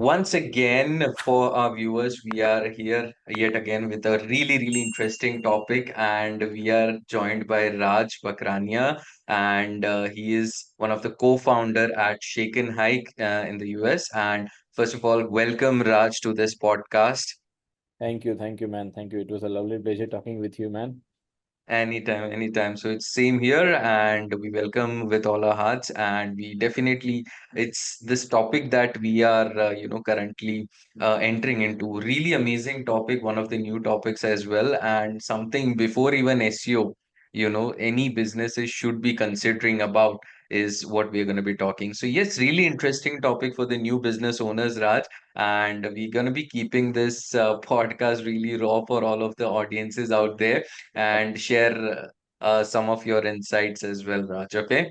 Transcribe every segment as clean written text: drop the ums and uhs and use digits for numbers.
once again, for our viewers, we are here yet again with a really interesting topic, and we are joined by Raj Bakrania, and he is one of the co-founder at ShakenHike in the US. And first of all, welcome Raj to this podcast. Thank you, man. Thank you. It was a lovely pleasure talking with you, man. Anytime, anytime. So it's same here, and we welcome with all our hearts. And we definitely, it's this topic that we are, currently entering into. Really amazing topic, one of the new topics as well, and something before even SEO, any businesses should be considering about is what we're going to be talking. So yes, really interesting topic for the new business owners, Raj. And we're going to be keeping this podcast really raw for all of the audiences out there and share some of your insights as well, Raj. Okay,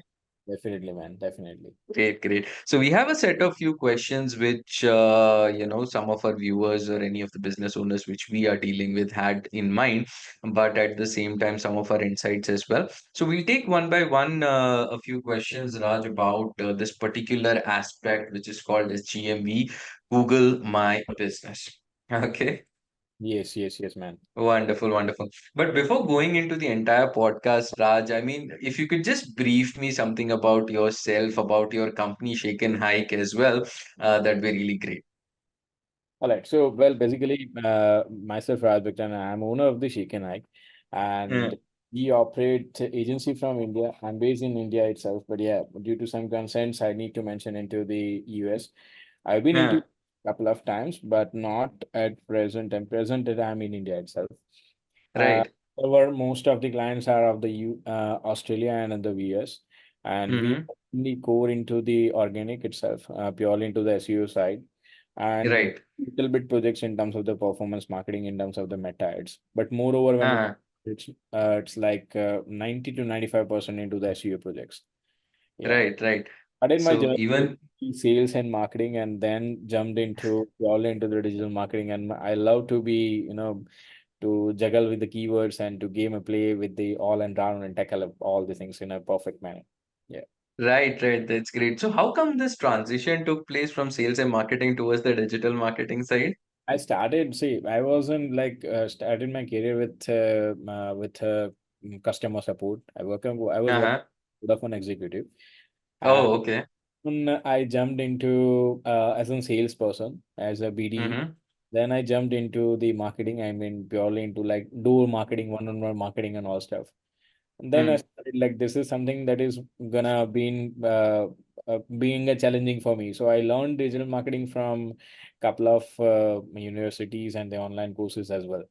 Definitely, man. Definitely. great, great. So we have a set of few questions which some of our viewers or any of the business owners which we are dealing with had in mind, but at the same time some of our insights as well. So we'll take one by one a few questions, Raj, about this particular aspect which is called as GMB, Google My Business. Okay. Yes, man. Wonderful, wonderful. But before going into the entire podcast, Raj, I mean, if you could just brief me something about yourself, about your company, Shake and Hike as well, that'd be really great. All right. So, well, basically, myself, Raj Bhaktan, I'm owner of the ShakenHike, and Mm, we operate agency from India. I'm based in India itself, but yeah, due to some concerns, I need to mention into the US. I've been into mm, a couple of times, but not at present. And present that I'm in India itself. Uh, right. However, most of the clients are of the Australia and in the US, and we Mm-hmm. only core into the organic itself, purely into the SEO side, and Right. little bit projects in terms of the performance marketing in terms of the meta ads. But moreover, when Uh, it's like 90 to 95% into the SEO projects. Yeah. right. I did my So journey even in sales and marketing, and then jumped into purely into the digital marketing. And I love to be, to juggle with the keywords and to game a play with the all and round and tackle up all the things in a perfect manner. Yeah. right, that's great. So how come this transition took place from sales and marketing towards the digital marketing side? I wasn't like started my career with customer support. I was working Uh-huh. with an executive. And Oh, okay. then I jumped into as a salesperson, as a BD. Mm-hmm. Then I jumped into the marketing. I mean, purely into like door marketing, one-on-one marketing, and all stuff. And then I Mm, started like this is something that is gonna being a challenging for me. So I learned digital marketing from couple of universities and the online courses as well.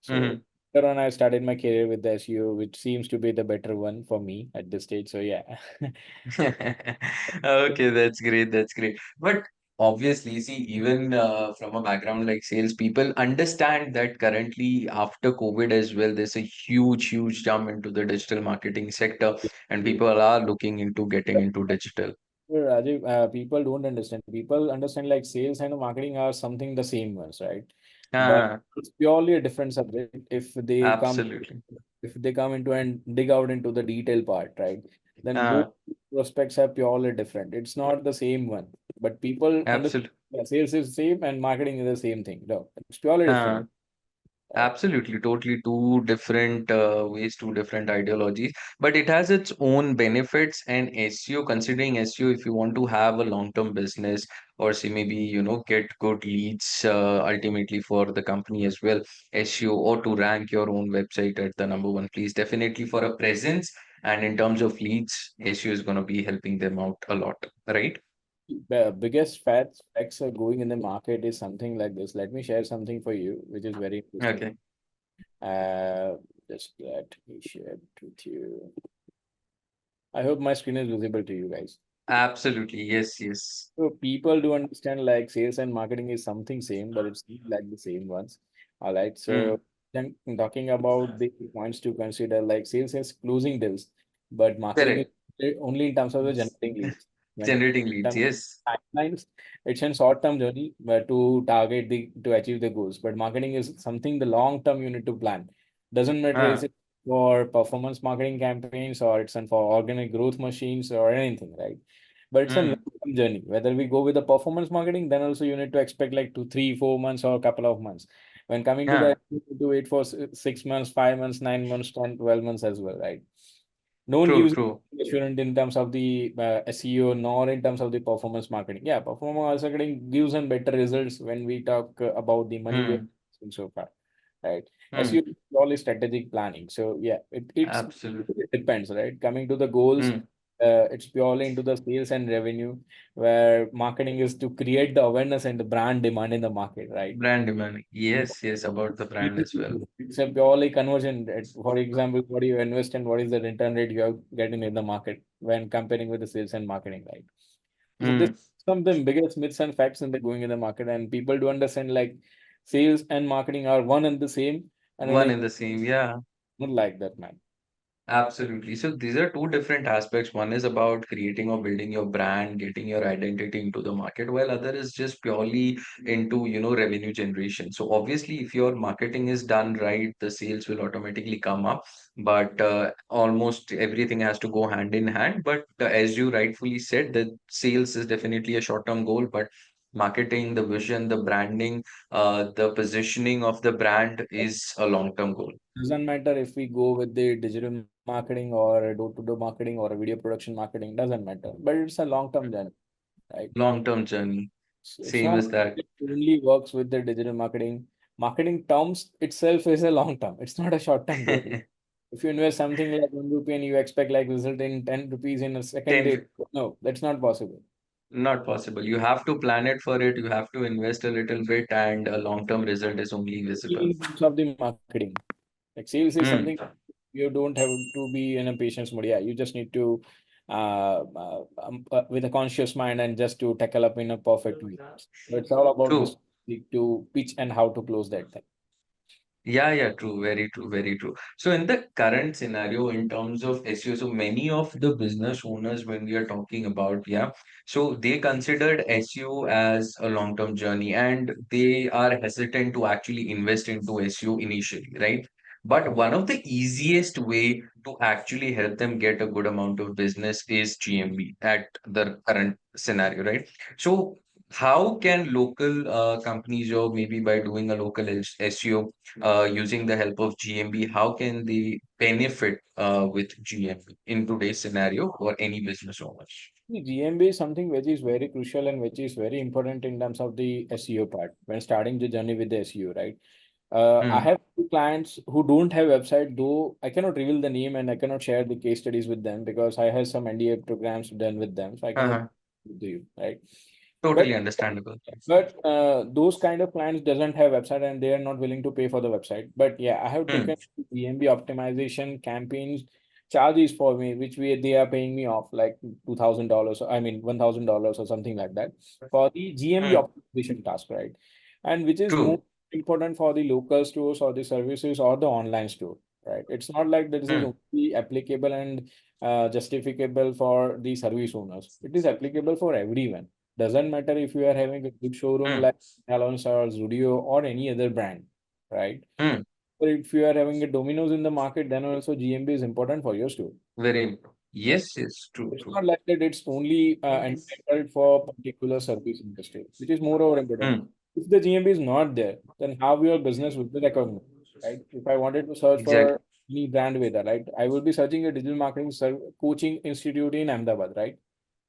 So mm-hmm. later on, I started my career with the SEO, which seems to be the better one for me at this stage. So yeah. Okay, that's great. That's great. But obviously, see, even from a background like sales, people understand that currently after COVID as well, there's a huge jump into the digital marketing sector, and people are looking into getting into digital. Rajiv, people don't understand. People understand like sales and marketing are something the same ones, right? But Ah, it's purely a different subject. absolutely. If they come into and dig out into the detail part, right? Then both Ah, prospects are purely different. It's not the same one. But people understand absolutely. that sales is same and marketing is the same thing. No, it's purely different. Right? Absolutely, totally two different ways, two different ideologies, but it has its own benefits. And SEO, considering SEO, if you want to have a long-term business or say maybe, get good leads ultimately for the company as well, SEO or to rank your own website at the number one, please definitely for a presence. And in terms of leads, SEO is going to be helping them out a lot, right? The biggest facts are going in the market is something like this. Let me share something for you, which is very interesting. Okay. Uh, just let me share it with you. I hope my screen is visible to you guys. Absolutely. Yes. So people do understand like sales and marketing is something same, but it's not like the same ones. All right. So Mm, then talking about the points to consider, like sales is closing deals, but marketing correct. is only in terms of the generating leads. When Generating in leads, terms of yes. timelines, it's a short-term journey but to target the to achieve the goals. But marketing is something the long-term you need to plan. Doesn't matter is Ah, it for performance marketing campaigns or it's for organic growth machines or anything, right? but it's a Hmm. long journey. Whether we go with the performance marketing, then also you need to expect like 2, 3, 4 months or a couple of months. When coming to Yeah. the, you need to wait for 6 months, 5 months, 9 months, 10, 12 months as well, right? No one True. gives True. assurance in terms of the SEO nor in terms of the performance marketing. Yeah, performance marketing gives them better results when we talk about the money we have Hmm. spent so far, right? Hmm. SEO is purely strategic planning. So yeah, Absolutely. it depends, right? Coming to the goals, Hmm. it's purely into the sales and revenue, where marketing is to create the awareness and the brand demand in the market, right? Brand demand. Yes. Yes. About the brand as well. It's a purely conversion rate. For example, what do you invest and what is the return rate you are getting in the market when comparing with the sales and marketing, right? So this Hmm. is some of the biggest myths and facts in the going in the market, and people do understand like sales and marketing are one and the same, and One it's in the same. Yeah. not like that, man. Absolutely. So these are two different aspects. One is about creating or building your brand, getting your identity into the market, while other is just purely into, revenue generation. So obviously, if your marketing is done right, the sales will automatically come up. But almost everything has to go hand in hand. But as you rightfully said, the sales is definitely a short-term goal, but marketing, the vision, the branding, the positioning of the brand is a long-term goal. Doesn't matter if we go with the digital marketing or a door-to-door marketing or a video production marketing, doesn't matter. But it's a long-term journey, right? Long-term journey. It's Same not as that. it only works with the digital marketing. Marketing terms itself is a long term. It's not a short term goal. If you invest something like 1 rupee and you expect like result in 10 rupees in a second 10, day, no, that's not possible. not possible. You have to plan it for it. You have to invest a little bit, and a long-term result is only visible. In terms of the marketing, like sales is something Hmm. you don't have to be in a patience mode. Yeah, you just need to with a conscious mind and just to tackle up in a perfect way. So it's all about this True. to pitch and how to close that thing. Yeah, yeah, true. Very true. Very true. So, in the current scenario, in terms of SEO, so many of the business owners, when we are talking about, yeah, so they considered SEO as a long-term journey and they are hesitant to actually invest into SEO initially, right? But one of the easiest way to actually help them get a good amount of business is GMB at the current scenario, right? So, how can local companies, or maybe by doing a local SEO, using the help of GMB, how can they benefit with GMB in today's scenario for any business owners? The GMB is something which is very crucial and which is very important in terms of the SEO part when starting the journey with the SEO, right? I Hmm. have two clients who don't have website, though I cannot reveal the name and I cannot share the case studies with them because I have some NDA programs done with them, so I cannot Uh-huh. do you, right? But Totally understandable. those kind of clients doesn't have website and they are not willing to pay for the website. But yeah, I have Hmm. taken DMB optimization campaigns charges for me, which they are paying me off like $2,000. I mean $1,000 or something like that for the GMB Hmm. optimization task, right? And which is more True. important for the local stores or the services or the online store, right? It's not like this is Hmm. only applicable and justificable for the service owners. It is applicable for everyone. Doesn't matter if you are having a good showroom Hmm. like Alonso or Zudio or any other brand, right? Hmm. But if you are having a Domino's in the market, then also GMB is important for your store. Very. Yes, yes, true, It's true. not like that it's only entitled for particular service industry, which is moreover important. Hmm. If the GMB is not there, then how your business will be recognized, right? If I wanted to search Exactly. for any Brandveda, right, I will be searching a digital marketing coaching institute in Ahmedabad, right?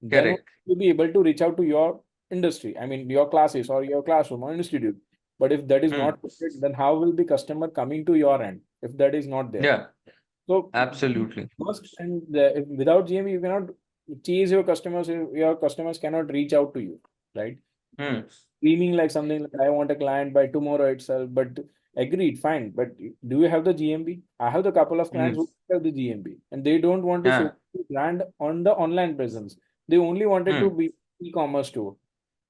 Then Correct. you'll be able to reach out to your industry, I mean, your classes or your classroom or institute. But if that is Hmm. not it, then how will the customer coming to your end if that is not there? Yeah, So absolutely. must and without GME, you cannot chase your customers. Your customers cannot reach out to you, right? Hmm. Screaming like something like I want a client by tomorrow itself. But agreed, fine. But do you have the GMB? I have the couple of Hmm. clients who have the GMB and they don't want to show Yeah. the brand on the online presence. They only wanted to Hmm. be e-commerce store.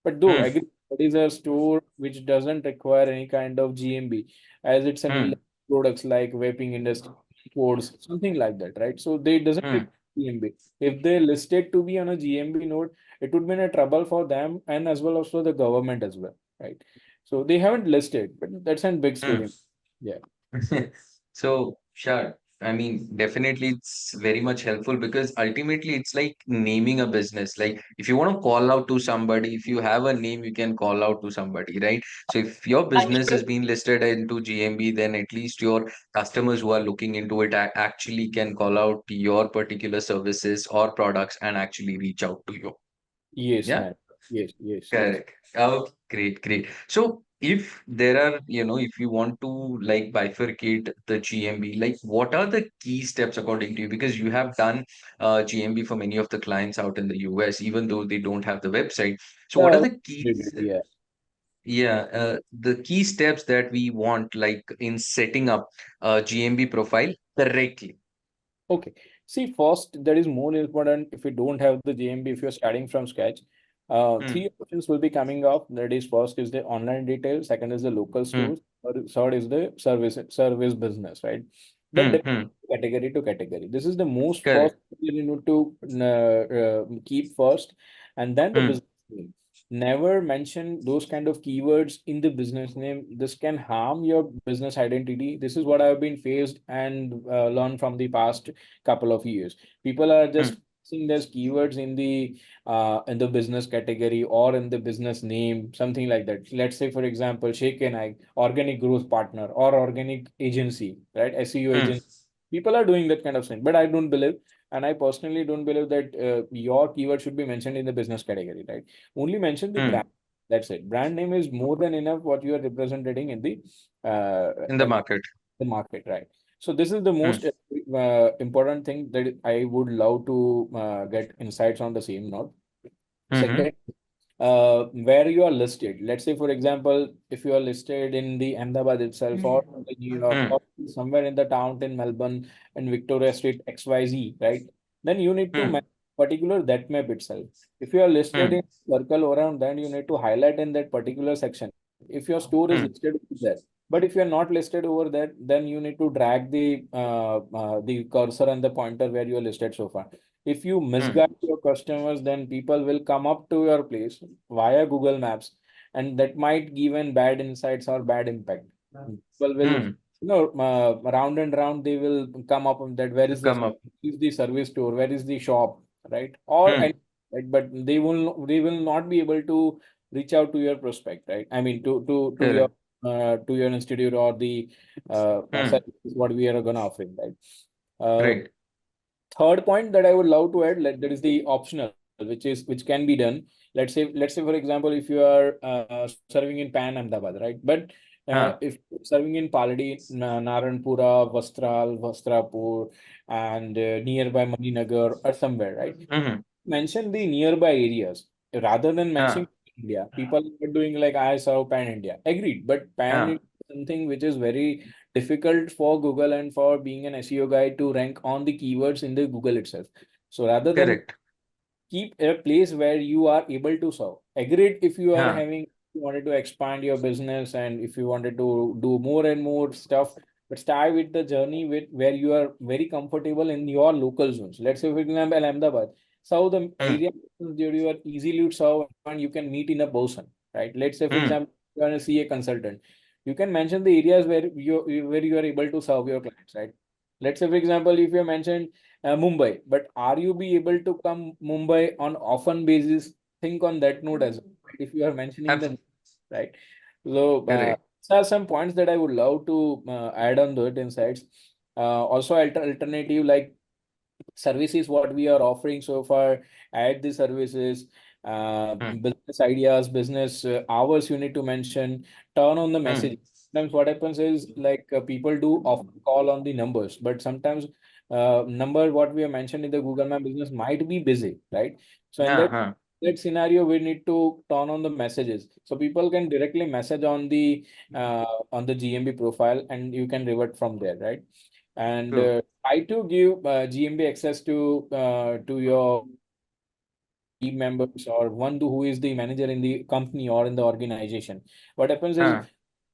But though Hmm. agree, it is a store which doesn't require any kind of GMB as it's an Hmm. illegal products like vaping industry, codes, something like that, right? So they doesn't Hmm. require GMB. If they listed to be on a GMB node, it would be a trouble for them and as well also the government as well, right? So they haven't listed, but that's a big Hmm. story. Yeah. So, sure. I mean, definitely it's very much helpful because ultimately it's like naming a business. Like if you want to call out to somebody, if you have a name, you can call out to somebody, right? So if your business is being listed into GMB, then at least your customers who are looking into it actually can call out your particular services or products and actually reach out to you. Yes, Yeah. man. Yes, yes, yes. Correct. Oh, great, great. So if there are, if you want to like bifurcate the GMB, like what are the key steps according to you? Because you have done GMB for many of the clients out in the US, even though they don't have the website. So what are Yeah, the key, yeah. the key steps that we want like in setting up a GMB profile correctly? Okay. See, first, that is more important if you don't have the GMB, if you're starting from scratch. Hmm, Three options will be coming up. That is, first is the online retail, second is the local hmm, stores, third is the service business, right? That hmm, depends hmm. category to category. This is the most first Correct. thing you need to keep first, and then the Hmm, business name. Never mention those kind of keywords in the business name. This can harm your business identity. This is what I've been faced and learned from the past couple of years. People are hmm, just using these keywords in the business category or in the business name, something like that. Let's say, for example, ShakenHike, organic growth partner or organic agency, right? SEO hmm, agency. People are doing that kind of thing, but I don't believe, and I personally don't believe that your keyword should be mentioned in the business category, right? Only mention the hmm. brand. That's it. Brand name is more than enough what you are representing In the market. the market, right? So this is the Hmm, most important thing that I would love to get insights on the same note. hmm, hmm, Second, where you are listed. Let's say, for example, if you are listed in the Ahmedabad itself or the New York hmm, or somewhere in the town in Melbourne and Victoria Street XYZ, right? Then you need to hmm, map particular that map itself. If you are listed hmm. in circle around, then you need to highlight in that particular section. If your store is Hmm, listed there, but if you are not listed over there, then you need to drag the cursor and the pointer where you are listed so far. If you hmm, misguide your customers, then people will come up to your place via Google Maps, and that might give an bad insights or bad impact. People will, hmm. round and round, they will come up with that. Come up. Where is the service store? Where is the shop? Right? Or Hmm. any, right? But they will not be able to reach out to your prospect, right? I mean, Correct. to your institute or the Hmm. services what we are gonna offer, right? Uh, Right. Third point that I would love to add, that is the optional, which can be done. Let's say, for example, if you are serving in Pan Ahmedabad, right? But Huh. if serving in Paladi, Naranpura, Vastrapur, and nearby Maninagar or somewhere, right? Hmm. Mention the nearby areas rather than Huh. mentioning India. People are doing like I serve Pan India. Agreed, but Pan Huh. India is something which is very difficult for Google and for being an SEO guy to rank on the keywords in the Google itself. So rather than Correct. keep a place where you are able to serve. Agreed, if you are Huh. having you wanted to expand your business and if you wanted to do more and more stuff, but start with the journey with where you are very comfortable in your local zones. Let's say, for example, Ahmedabad. So the Hmm. area where you are easily to serve and you can meet in a person, right? Let's say, for Hmm. example, you want to see a consultant. You can mention the areas where you are able to serve your clients, right? Let's say, for example, if you mentioned Mumbai. But are you be able to come Mumbai on often basis? Think on that note as well. If you are mentioning Abs- them, right? So Correct. these are some points that I would love to add on that insights. Also, alternative like services what we are offering so far, add the services, Hmm. business ideas, business hours you need to mention, turn on the Hmm. message. Sometimes what happens is like people do often call on the numbers, but sometimes number what we have mentioned in the Google Map business might be busy, right? So in Huh. Huh. that scenario, we need to turn on the messages so people can directly message on the GMB profile, and you can revert from there, right? And True. try to give GMB access to your team members or who is the manager in the company or in the organization. What happens is Huh.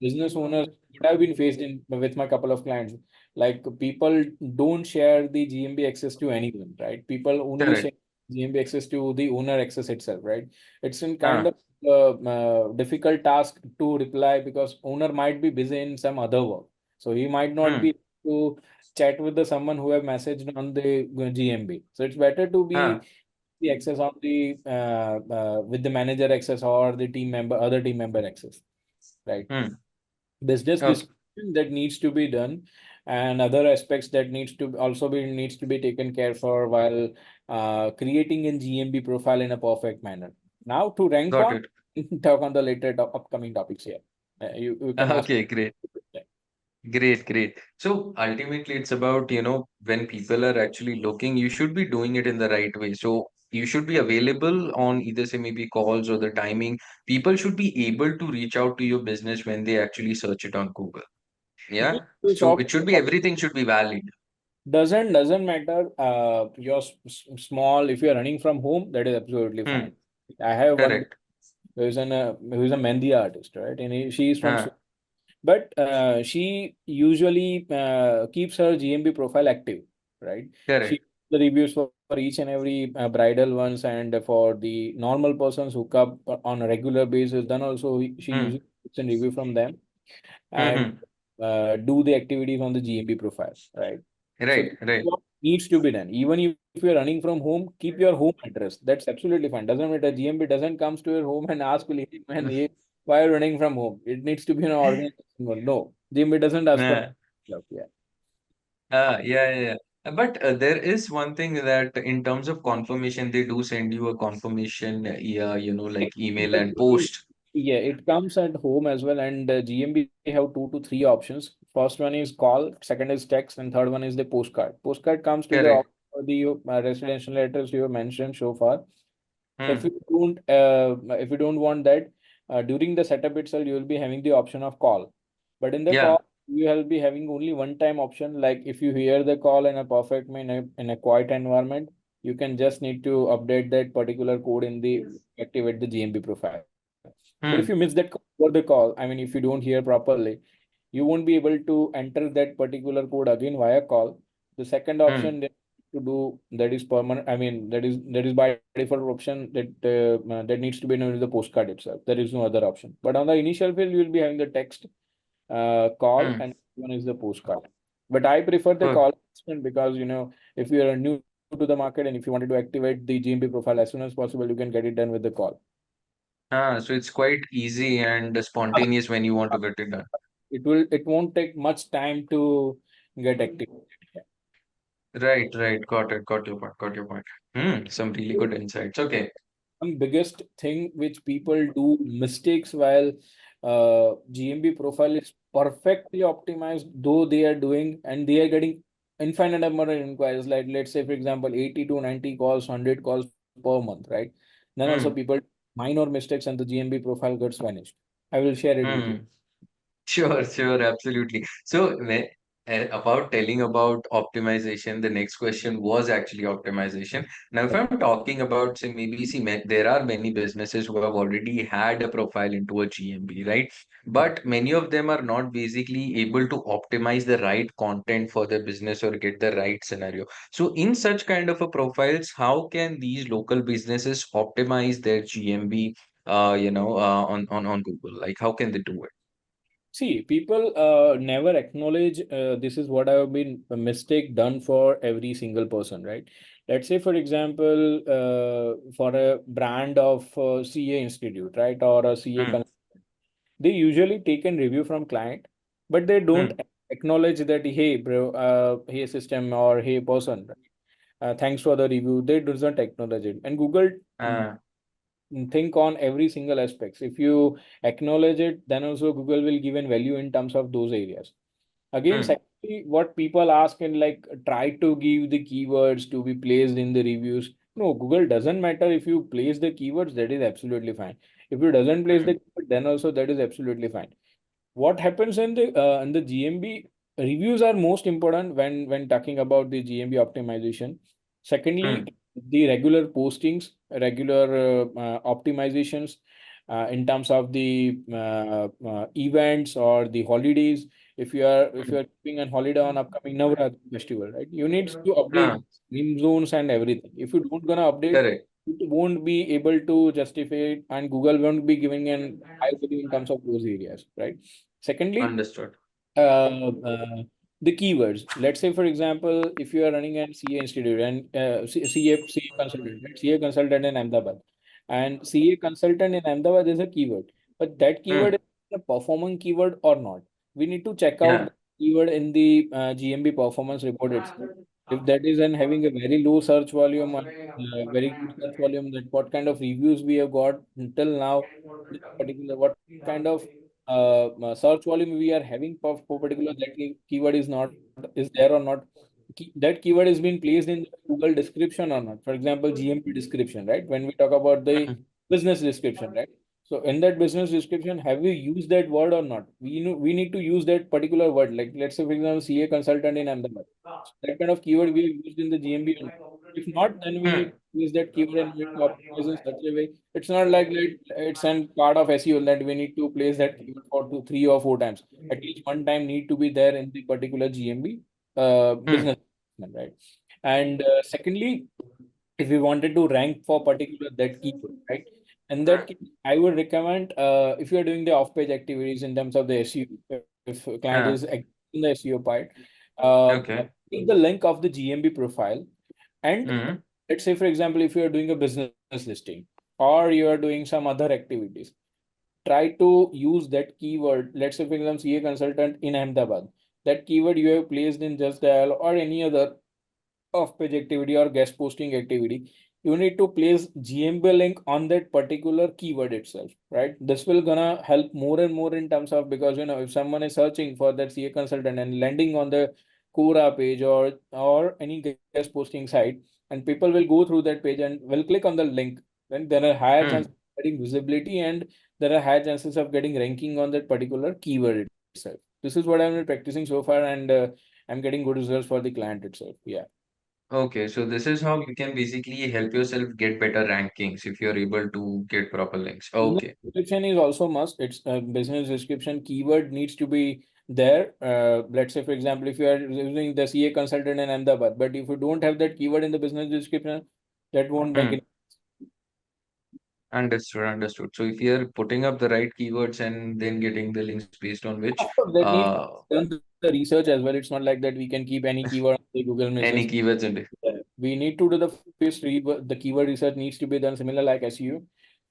business owners, what I've been faced in with my couple of clients, like people don't share the GMB access to anyone, right? People only share Correct. GMB access to the owner access itself, right? It's in kind Huh. of difficult task to reply because owner might be busy in some other work, so he might not Hmm. be to chat with the someone who have messaged on the GMB. So it's better to Huh. be the access on the with the manager access or the team member, other team member access, right? Hmm. Business Okay. description that needs to be done, and other aspects that needs to be taken care for while creating a GMB profile in a perfect manner. Now to rank Got on, it. talk on the later upcoming topics here. You can also. Okay, great. Great, great. So ultimately, it's about, when people are actually looking, you should be doing it in the right way. So you should be available on either, say, maybe calls or the timing. People should be able to reach out to your business when they actually search it on Google. This Yeah. this So it should be, everything should be valid. doesn't matter. You're small. If you're running from home, that is absolutely Hmm. fine. I have one Correct. who is a Mehndi artist, right? And she is from, Ah, but she usually keeps her GMB profile active, right? correct. She the reviews for each and every bridal ones, and for the normal persons who come on a regular basis. Then also she Hmm. usually gets a review from them Hmm. and Hmm. do the activities on the GMB profile, right? So Right. this is Right. what needs to be done. Even if you're running from home, keep your home address. That's absolutely fine. Doesn't matter. GMB doesn't comes to your home and ask you, man, why are you running from home? It needs to be an organization. No, GMB doesn't ask for Ah, stuff. Yeah. yeah, yeah, yeah. But there is one thing that in terms of confirmation, they do send you a confirmation, yeah, like email and post. Yeah, it comes at home as well. And GMB have 2 to 3 options. First one is call, second is text, and third one is the postcard. Postcard comes to the Correct. the residential address you have mentioned so far. Hmm. If you don't want that, during the setup itself, you will be having the option of call. But in the Yeah. call, you will be having only one time option. Like if you hear the call in a perfect manner in a quiet environment, you can just need to update that particular code in the activate the GMB profile. But if you miss Hmm. that call over the call, I mean, if you don't hear properly, you won't be able to enter that particular code again via call. The second Hmm. option to do that is permanent. I mean, that is by default option that needs to be done with the postcard itself. There is no other option. But on the initial field, you will be having the text, call, Hmm. and one is the postcard. But I prefer the Okay. call option because if you are new to the market and if you wanted to activate the GMB profile as soon as possible, you can get it done with the call. So it's quite easy and spontaneous when you want to get it done. It won't take much time to get activated. Right, right. Got it. Got your point. Got your point. Some really good insights. Okay. Biggest thing which people do mistakes while GMB profile is perfectly optimized, though they are doing and they are getting infinite number of inquiries. Like let's say, for example, 80 to 90 calls, 100 calls per month, right? Then also Hmm. people minor mistakes and the GMB profile gets vanished. I will share it with you. Hmm. Sure, sure, absolutely. So, about telling about optimization, the next question was actually optimization. Now, if I'm talking about, say, maybe, see, there are many businesses who have already had a profile into a GMB, right? But many of them are not basically able to optimize the right content for their business or get the right scenario. So, in such kind of a profiles, how can these local businesses optimize their GMB, on Google? Like, how can they do it? See, people never acknowledge this is what have been a mistake done for every single person, right? Let's say, for example, for a brand of CA institute, right, or a CA, Hmm. they usually take a review from client, but they don't Hmm. acknowledge that, hey, bro, hey, system, or hey, person, thanks for the review. They doesn't acknowledge it, and Google Uh, think on every single aspects. If you acknowledge it, then also Google will give a value in terms of those areas. Again, hmm. secondly, what people ask and like try to give the keywords to be placed in the reviews. No, Google doesn't matter if you place the keywords, that is absolutely fine. If you doesn't place the Hmm. keyword, then also that is absolutely fine. What happens in the GMB reviews are most important when talking about the GMB optimization. Secondly, Hmm. the regular postings, regular optimizations in terms of the events or the holidays. If you Hmm. are keeping a holiday on upcoming Navratri festival, right? You need to update Ah, name zones and everything. If you don't gonna update, correct. it won't be able to justify it, and Google won't be giving an high value in terms of those areas, right? Secondly, Understood. uh, uh, the keywords. Let's say, for example, if you are running an CA institute and CA consultant, right? CA consultant in Ahmedabad, and CA consultant in Ahmedabad is a keyword, but that keyword Hmm. is a performing keyword or not. We need to check out Yeah. the keyword in the GMB performance report itself. If that is and having a very low search volume and very good search volume, that what kind of reviews we have got until now, this particular what kind of search volume we are having for particular that keyword is there or not. That keyword is being placed in the Google description or not. For example, GMP description, right? When we talk about the Hmm. business description, right? So in that business description, have you used that word or not? We need to use that particular word. Like let's say, for example, CA consultant in Ahmedabad. So that kind of keyword we have used in the GMB or not. If not, then we need Hmm. to use that keyword and we need to optimize in such a way. It's not like it's an part of SEO that we need to place that keyword for two, 3 or 4 times. At least one time need to be there in the particular GMB Hmm. business, right? And secondly, if we wanted to rank for particular that keyword, right? In that case, I would recommend if you are doing the off-page activities in terms of the SEO, if a client is Yeah. in the SEO part, uh, Okay. take the link of the GMB profile, and Hmm. let's say, for example, if you are doing a business listing or you are doing some other activities, try to use that keyword. Let's say, for example, CA consultant in Ahmedabad. That keyword you have placed in Just Dial or any other off-page activity or guest posting activity, you need to place GMB link on that particular keyword itself, right? This will gonna help more and more in terms of, because if someone is searching for that CA consultant and landing on the Quora page or any guest posting site, and people will go through that page and will click on the link, then there are higher chances Hmm. of getting visibility and there are higher chances of getting ranking on that particular keyword itself. This is what I've been practicing so far, and I'm getting good results for the client itself. Yeah. Okay, so this is how you can basically help yourself get better rankings if you're able to get proper links. Business Okay. description is also must. It's a business description keyword needs to be there. Let's say, for example, if you are using the CA consultant in Ahmedabad, but if you don't have that keyword in the business description, that won't make Hmm. it. Understood, understood. So if you're putting up the right keywords and then getting the links based on which, Of course, that needs uh, done the research as well. It's not like that we can keep any keyword on the Google any messages. keywords in it. We need to do the first the keyword research needs to be done similar like SEO,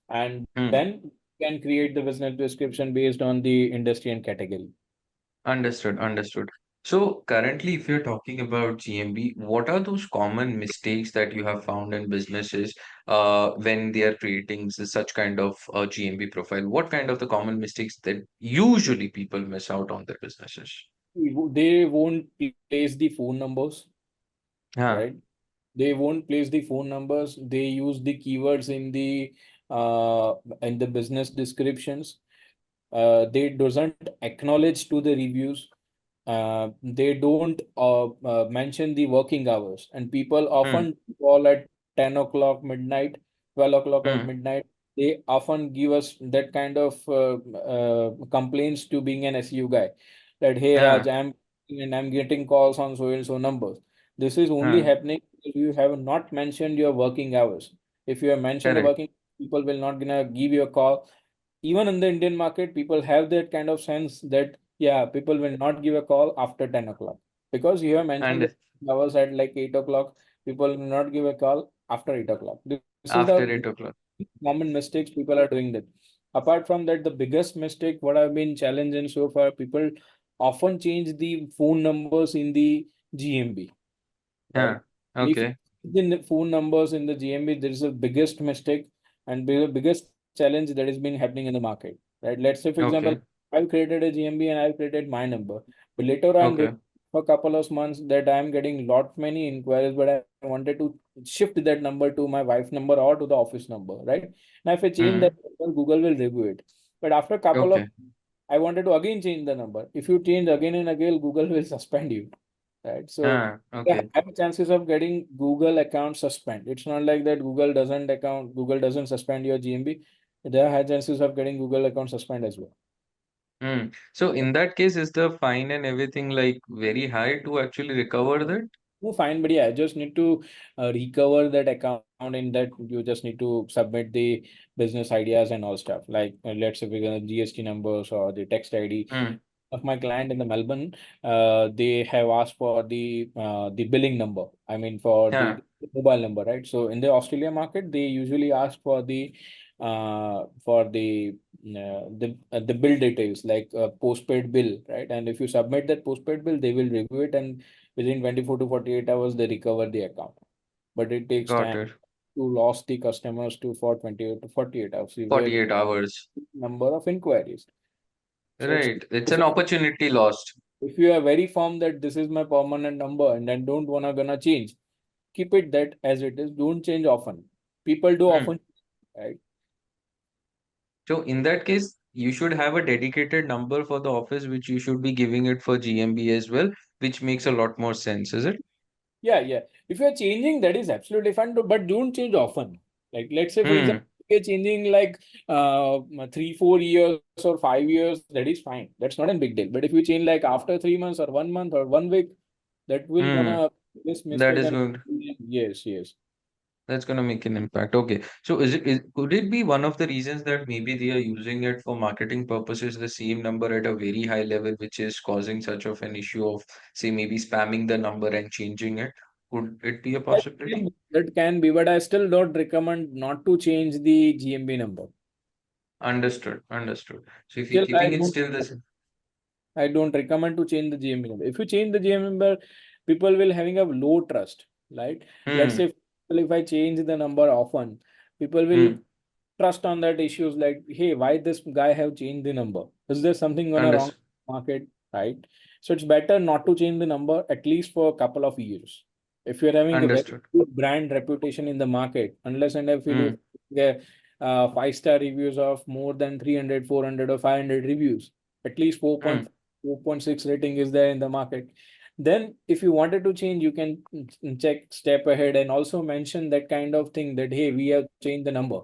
and Hmm. then we can create the business description based on the industry and category. Understood, understood. So currently, if you're talking about GMB, what are those common mistakes that you have found in businesses when they are creating such kind of GMB profile? What kind of the common mistakes that usually people miss out on their businesses? They won't place the phone numbers, Yeah. right? They won't place the phone numbers. They use the keywords in the business descriptions. They doesn't acknowledge to the reviews. They don't mention the working hours, and people Hmm. often call at 10 o'clock midnight, 12 o'clock at Hmm. midnight. They often give us that kind of complaints to being an SEO guy that, hey Yeah. Raj, I'm getting calls on so and so numbers. This is only Hmm. happening if you have not mentioned your working hours. If you have mentioned the Correct. working, people will not gonna give you a call. Even in the Indian market, people have that kind of sense that, yeah, people will not give a call after 10 o'clock because you have mentioned And the hours at like 8 o'clock. People will not give a call after 8 o'clock. This is after the 8 o'clock. common mistakes people are doing that. Apart from that, the biggest mistake, what I've been challenging so far, people often change the phone numbers in the GMB, right? Yeah. And if Okay. in the phone numbers in the GMB, there is a biggest mistake and biggest challenge that has been happening in the market, right? Let's say, for example, Okay. I've created a GMB and I've created my number, but later I'm going Okay. for a couple of months that I'm getting lot many inquiries, but I wanted to shift that number to my wife number or to the office number, right? Now, if I change that Hmm. number, Google will review it. But after a couple of, Okay. I wanted to again change the number. If you change again and again, Google will suspend you, right? So there Okay. have chances of getting Google account suspend. It's not like that Google doesn't suspend your GMB. There are high chances of getting Google account suspend as well. Hmm. So in that case, is the fine and everything like very high to actually recover that? No, fine, but yeah, just need to recover that account. In that, you just need to submit the business ideas and all stuff. Like let's say we're gonna GST numbers or the text ID. Hmm. of my client in the Melbourne, they have asked for the billing number. I mean, for Yeah, the mobile number, right? So in the Australia market, they usually ask for the bill details, like postpaid bill, right? And if you submit that postpaid bill, they will review it, and within 24 to 48 hours, they recover the account. But it takes got time it. to lose the customers to for 28 to 48 hours. We were 48 hours. number of inquiries. So it's Right. It's an opportunity lost. if you are very firm that this is my permanent number and then don't wanna gonna change, keep it that as it is. Don't change often. People do Hmm. often, right? So in that case, you should have a dedicated number for the office, which you should be giving it for GMB as well, which makes a lot more sense, is it? Yeah, yeah. If you're changing, that is absolutely fine, but don't change often. Like let's say, for example, Hmm. you're changing like 3, 4 years or 5 years, that is fine. That's not a big deal. But if you change like after 3 months or 1 month or 1 week, that will Hmm. gonna this That mistake is and good. yes, yes. That's gonna make an impact. Okay. So could it be one of the reasons that maybe they are using it for marketing purposes, the same number at a very high level, which is causing such of an issue of, say, maybe spamming the number and changing it? Could it be a possibility? That can be, but I still don't recommend not to change the GMB number. Understood. Understood. So if you're Still, keeping it still the same. I don't recommend to change the GMB number. If you change the GMB number, people will having a low trust, right? Let's Hmm. say if I change the number often, people will Hmm. trust on that issues like, hey, why this guy have changed the number? Is there something gonna wrong Understood. market, right? So it's better not to change the number at least for a couple of years. If you're having a very Understood. good brand reputation in the market, unless and if you Hmm. get 5-star reviews of more than 300, 400, or 500 reviews, at least Hmm. 4.6 rating is there in the market. Then if you wanted to change, you can check step ahead and also mention that kind of thing that, hey, we have changed the number.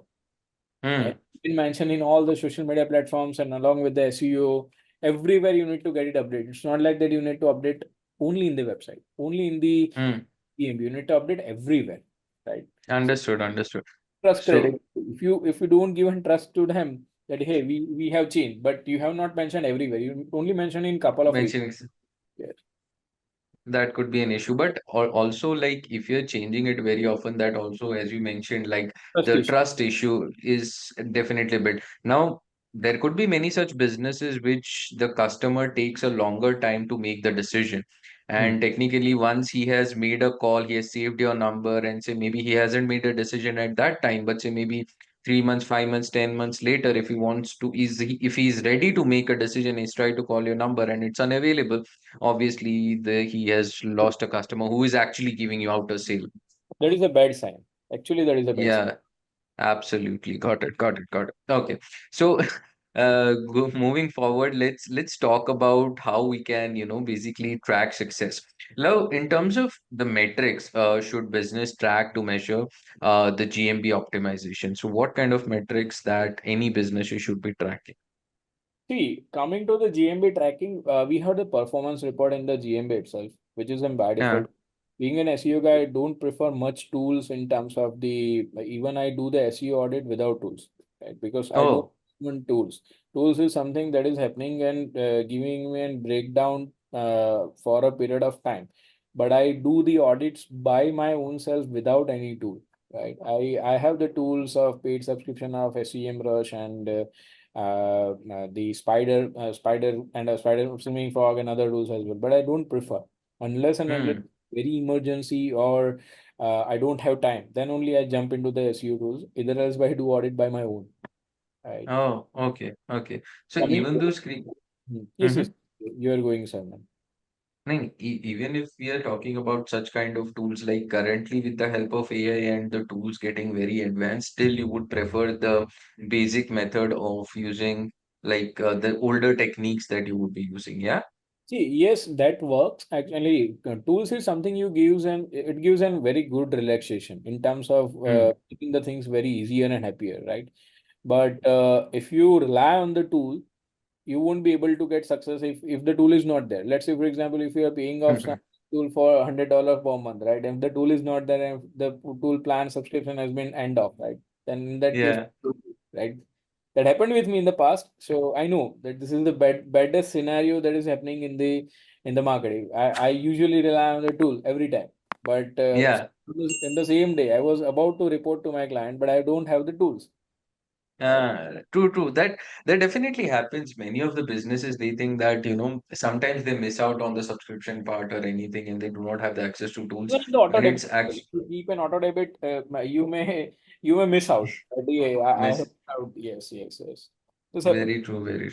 And Hmm. been mentioned in all the social media platforms and along with the SEO, everywhere you need to get it updated. It's not like that you need to update only in the website, only in the Hmm. EMB. You need to update everywhere, right? So Understood. Understood. trust So credit. If you don't give and trust to them that, hey, we have changed, but you have not mentioned everywhere. You only mentioned in couple of regions. mentioning Yes. that could be an issue, but also like if you're changing it very often, that also, as you mentioned, like Trust the issue. trust issue is definitely a bit. Now, there could be many such businesses which the customer takes a longer time to make the decision. Hmm. And technically, once he has made a call, he has saved your number, and say maybe he hasn't made a decision at that time, but say maybe 3 months, 5 months, 10 months later, if he wants to, if he's ready to make a decision, he's trying to call your number and it's unavailable. Obviously he has lost a customer who is actually giving you out a sale. That is a bad sign. Actually, that is a bad sign. Yeah, absolutely. Got it. Got it. Got it. Okay. So, moving forward, let's talk about how we can, basically track success. Now, in terms of the metrics, should business track to measure the GMB optimization? So, what kind of metrics that any business you should be tracking? See, coming to the GMB tracking, we have the performance report in the GMB itself, which is in by Yeah. default. Being an SEO guy, I don't prefer much tools in terms of even I do the SEO audit without tools, right? Because I don't Oh. want tools. Tools is something that is happening and giving me a breakdown for a period of time. But I do the audits by my own self without any tool, right? I have the tools of paid subscription of SEMrush and the spider and a spider swimming frog and other tools as well. But I don't prefer unless and unless Hmm. very emergency or I don't have time. Then only I jump into the SEO tools. Either else, I do audit by my own. Right. Oh, okay. Okay. So Coming even to those screen. yes, yes, you are going, Simon. No, even if we are talking about such kind of tools, like currently with the help of AI and the tools getting very advanced, still you would prefer the basic method of using like the older techniques that you would be using. Yeah. See, yes, that works. Actually, tools is something you gives and it gives a very good relaxation in terms of Hmm. making the things very easier and happier, right? But if you rely on the tool, you won't be able to get success if the tool is not there. Let's say, for example, if you are paying off some tool for $100 per month, right? If the tool is not there and the tool plan subscription has been end off, right? Then in that case, Yeah. right? That happened with me in the past, so I know that this is the baddest scenario that is happening in the marketing. I usually rely on the tool every time, but Yeah. in the same day I was about to report to my client, but I don't have the tools. True, true. That definitely happens. Many of the businesses, they think that, sometimes they miss out on the subscription part or anything, and they do not have the access to tools Even in the auto when debit, it's if actually you keep an auto debit, you may miss out. But yeah, I have miss. out. Yes, yes, yes. This happens. Very true,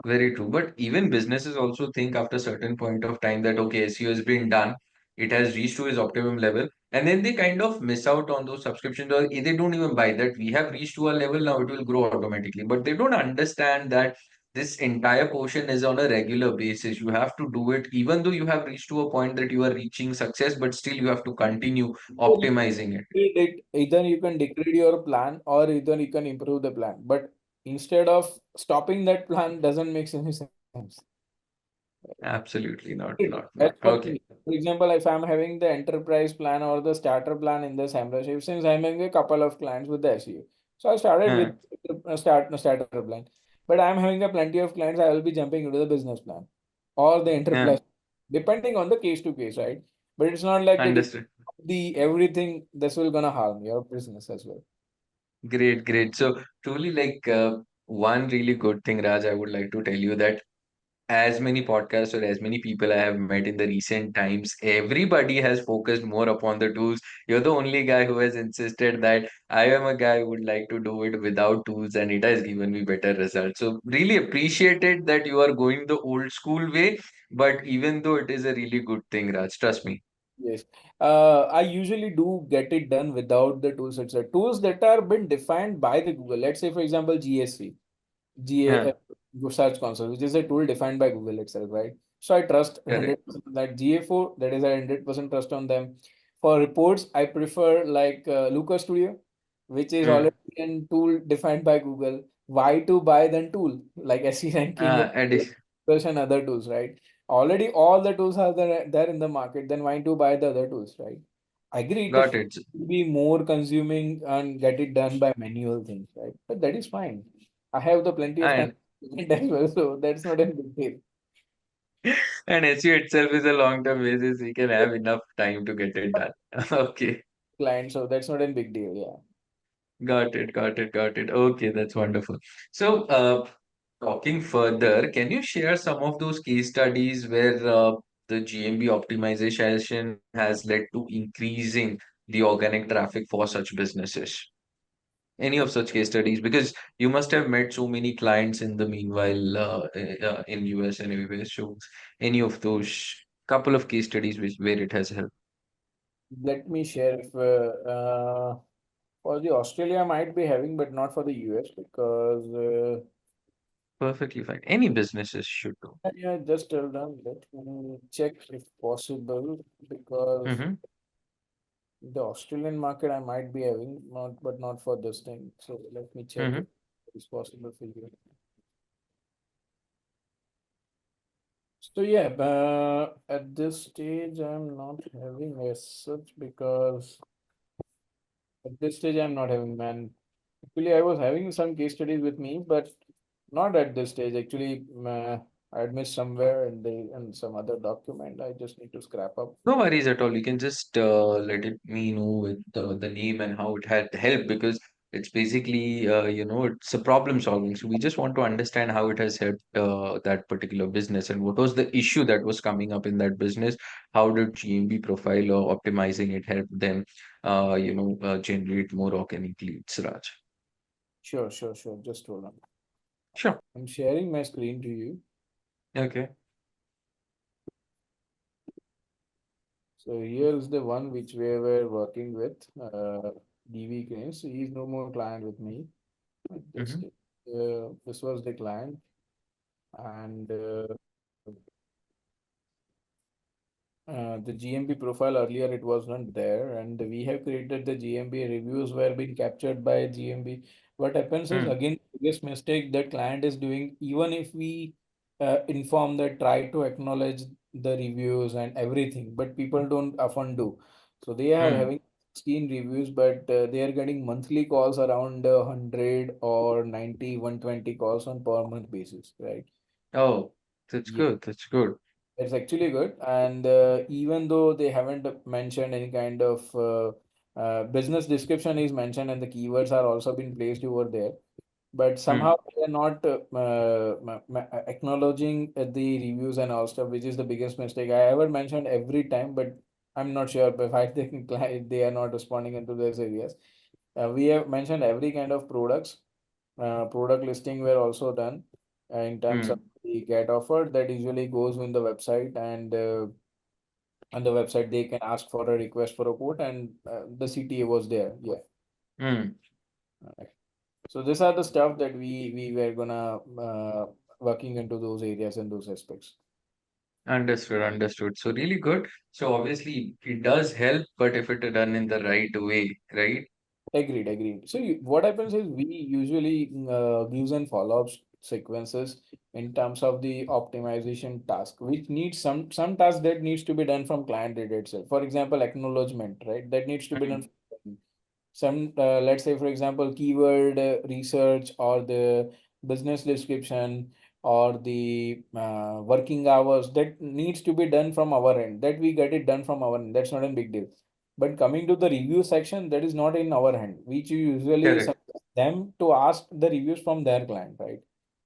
very true. But even businesses also think after certain point of time that okay, SEO has been done, it has reached to its optimum level, and then they kind of miss out on those subscriptions, or they don't even buy that we have reached to a level now, it will grow automatically. But they don't understand that this entire portion is on a regular basis. You have to do it, even though you have reached to a point that you are reaching success, but still you have to continue optimizing it. Either you can degrade your plan or either you can improve the plan. But instead of stopping that plan doesn't make any sense. Absolutely not, As not. per Okay. me, for example, if I'm having the enterprise plan or the starter plan in this membership, since I'm having a couple of clients with the SEO, so I started with Uh, a starter plan. But I'm having a plenty of clients, I will be jumping into the business plan or the uh, enterprise, depending on the case to case, right? But it's not like that if Understood. the everything this will gonna harm your business as well. Great, great. So truly, like one really good thing, Raj, I would like to tell you that as many podcasts or as many people I have met in the recent times, everybody has focused more upon the tools. You're the only guy who has insisted that I am a guy who would like to do it without tools, and it has given me better results. So really appreciated that you are going the old school way, but even though it is a really good thing, Raj, trust me. Yes. I usually do get it done without the tools itself. Tools that are been defined by the Google. Let's say, for example, GSV. Huh, Search Console, which is a tool defined by Google itself, right? So I trust correct. 100% that GA4, that is a 100% trust on them. For reports, I prefer like Looker Studio, which is Hmm. already a tool defined by Google. Why to buy then tool like SE ranking, Addition. and other tools, right? Already all the tools are there in the market, then why to buy the other tools, right? I agree it Got should it. be more consuming and get it done by manual things, right? But that is fine. I have the plenty of time And as well, so that's not a big deal. And SEO itself is a long-term basis. We can have enough time to get it done. Okay. Client, so that's not a big deal. Yeah. Got it, got it, got it. Okay, that's wonderful. So, talking further, can you share some of those case studies where the GMB optimization has led to increasing the organic traffic for such businesses? Any of such case studies? Because you must have met so many clients in the meanwhile in US and everywhere. So, any of those couple of case studies which where it has helped? Let me share if for the Australia might be having, but not for the US because Perfectly fine. Any businesses should do. yeah, just hold on. Let me check if possible because Mm-hmm. the Australian market I might be having, not but not for this thing. So let me check Mm-hmm. if it's possible for you. So yeah, at this stage I'm not having as such because at this stage I'm not having man. Actually, I was having some case studies with me, but not at this stage. Actually, I had missed somewhere in some other document. I just need to scrap up. No worries at all. You can just let it me know with the name and how it had helped, because it's basically it's a problem solving. So we just want to understand how it has helped that particular business, and what was the issue that was coming up in that business. How did GMB profile or optimizing it help them generate more organic leads, Raj? Sure, sure, sure. Just hold on. Sure. I'm sharing my screen to you. Okay. So here is the one which we were working with, DV Cranes. So he's no more client with me. This, Mm-hmm. this was the client, and the GMB profile earlier it was not there, and we have created the GMB reviews were being captured by GMB. What happens is Mm, again biggest mistake that client is doing, even if we inform that try to acknowledge the reviews and everything, but people don't often do. So they are mm, having keen reviews, but they are getting monthly calls around 100 or 90, 120 calls on per month basis, right? Oh, that's Yeah, good. That's good. it's actually good. And even though they haven't mentioned any kind of business description is mentioned and the keywords are also been placed over there, but somehow Hmm. they are not acknowledging the reviews and all stuff, which is the biggest mistake I ever mentioned every time. But I'm not sure if I think they are not responding into those areas. We have mentioned every kind of products. Product listing were also done in terms of Hmm. the get offer that usually goes on the website, and on the website they can ask for a request for a quote, and the CTA was there. Yeah. Hmm. Alright. So these are the stuff that we were gonna working into those areas and those aspects. Understood. Understood. So really good. So obviously it does help, but if it done in the right way, right? Agreed, agreed. So what happens is we usually gives and follow-ups sequences in terms of the optimization task, which needs some task that needs to be done from client data itself. For example, acknowledgement, right? That needs to be Hmm. done. Some let's say for example keyword research or the business description or the working hours that needs to be done from our end, that we get it done from our end, that's not a big deal. But coming to the review section, that is not in our hand, which you usually Correct. suggest them to ask the reviews from their client, right?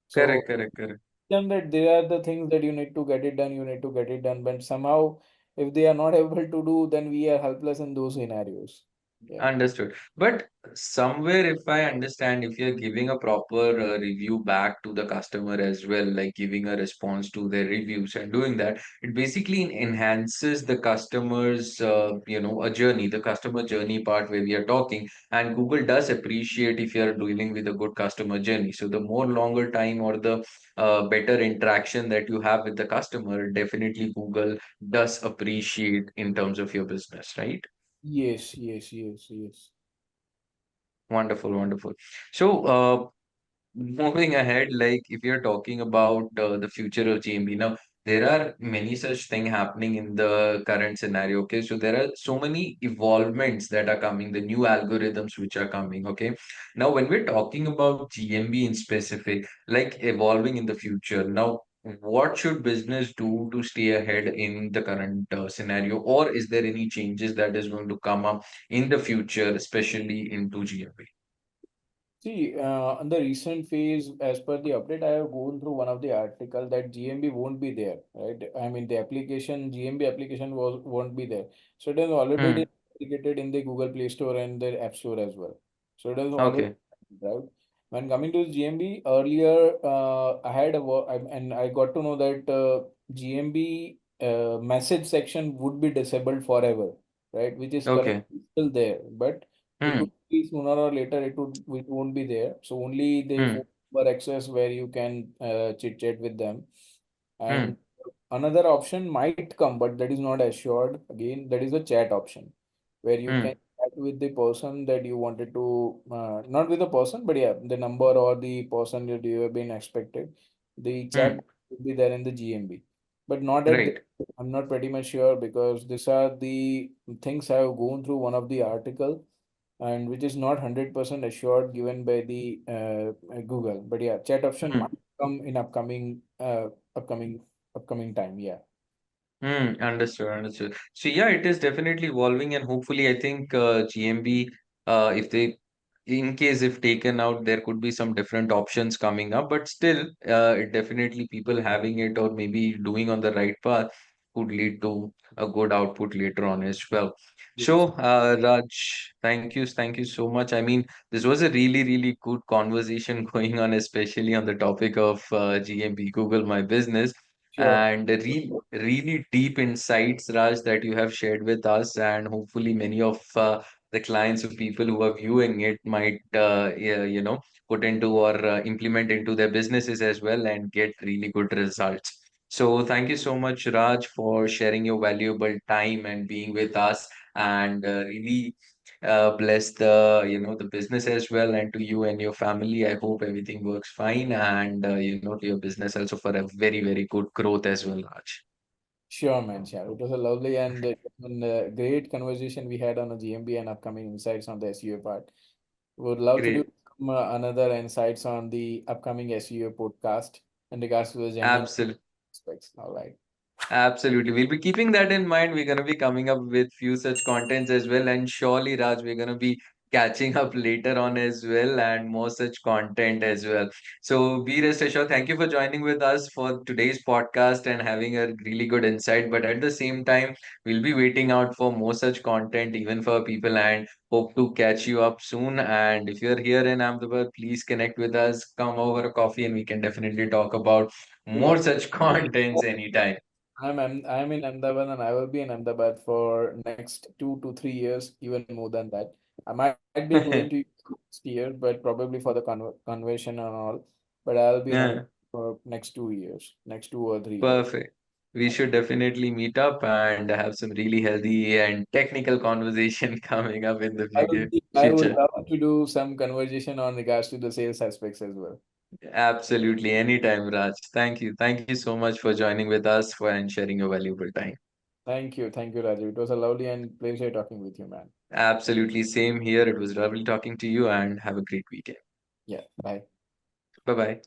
So Correct. Correct. Correct. them that they are the things that you need to get it done, you need to get it done, but somehow if they are not able to do, then we are helpless in those scenarios. Yeah. Understood. But somewhere, if I understand, if you're giving a proper review back to the customer as well, like giving a response to their reviews and doing that, it basically enhances the customer's, a journey, the customer journey part where we are talking. And Google does appreciate if you're dealing with a good customer journey. So the more longer time or the better interaction that you have with the customer, definitely Google does appreciate in terms of your business, right? Yes, yes, yes, yes. Wonderful, wonderful. So, moving ahead, like if you're talking about the future of GMB, now there are many such thing happening in the current scenario. Okay, so there are so many evolvements that are coming, the new algorithms which are coming. Okay, now when we're talking about GMB in specific, like evolving in the future, now what should business do to stay ahead in the current scenario, or is there any changes that is going to come up in the future, especially into GMB? See, on the recent phase, as per the update, I have gone through one of the article that GMB won't be there, right? I mean, the application, GMB application won't be there. So it is already Hmm. integrated in the Google Play Store and the App Store as well. So it is already Okay. right. When coming to GMB, earlier I had and I got to know that GMB message section would be disabled forever, right? Which is Okay. currently still there, but it Hmm. would be sooner or later it won't be there. So only the Hmm. phone number access where you can chit chat with them. Hmm. And another option might come, but that is not assured. Again, that is a chat option where you can Hmm. chat with the person that you wanted to, not with the person, but yeah, the number or the person that you have been expected. The chat Hmm. will be there in the GMB, but not at the, Right. I'm not pretty much sure because these are the things I have gone through one of the article and which is not 100% assured given by the Google. But yeah, chat option Hmm. might come in upcoming upcoming time. Yeah. Hmm. Understood. Understood. So yeah, it is definitely evolving, and hopefully, I think GMB, if they, in case if taken out, there could be some different options coming up. But still, it definitely people having it or maybe doing on the right path could lead to a good output later on as well. Yes. So, Raj, thank you so much. I mean, this was a really, really good conversation going on, especially on the topic of GMB, Google My Business, Sure. and really deep insights, Raj, that you have shared with us. And hopefully, many of the clients or people who are viewing it might, yeah, put into or implement into their businesses as well and get really good results. So, thank you so much, Raj, for sharing your valuable time and being with us, and really bless the business as well, and to you and your family. I hope everything works fine, and to your business also for a very, very good growth as well, Raj. Sure, man. Sure. It was a lovely and great conversation we had on the GMB and upcoming insights on the SEO part. Would love to do Great. another insights on the upcoming SEO podcast in regards to the general Absolutely. aspects. All right. Absolutely. We'll be keeping that in mind. We're going to be coming up with few such contents as well. And surely, Raj, we're going to be catching up later on as well and more such content as well. So be rest assured. Thank you for joining with us for today's podcast and having a really good insight. But at the same time, we'll be waiting out for more such content even for people and hope to catch you up soon. And if you're here in Ahmedabad, please connect with us. Come over a coffee and we can definitely talk about Sure. more such contents anytime. I'm in Ahmedabad and I will be in Ahmedabad for next 2 to 3 years, even more than that. I might be going to next year, but probably for the convention and all. But I'll be in Ahmedabad Yeah, for next 2 years, next 2 or 3 years. perfect. We should definitely meet up and have some really healthy and technical conversation coming up in the I would future. love to do some conversation on regards to the sales aspects as well. Absolutely, anytime, Raj. Thank you. Thank you so much for joining with us for and sharing your valuable time. Thank you, Rajiv. It was a lovely and pleasure talking with you, man. Absolutely, same here. It was lovely talking to you and have a great weekend. Yeah, bye. Bye bye.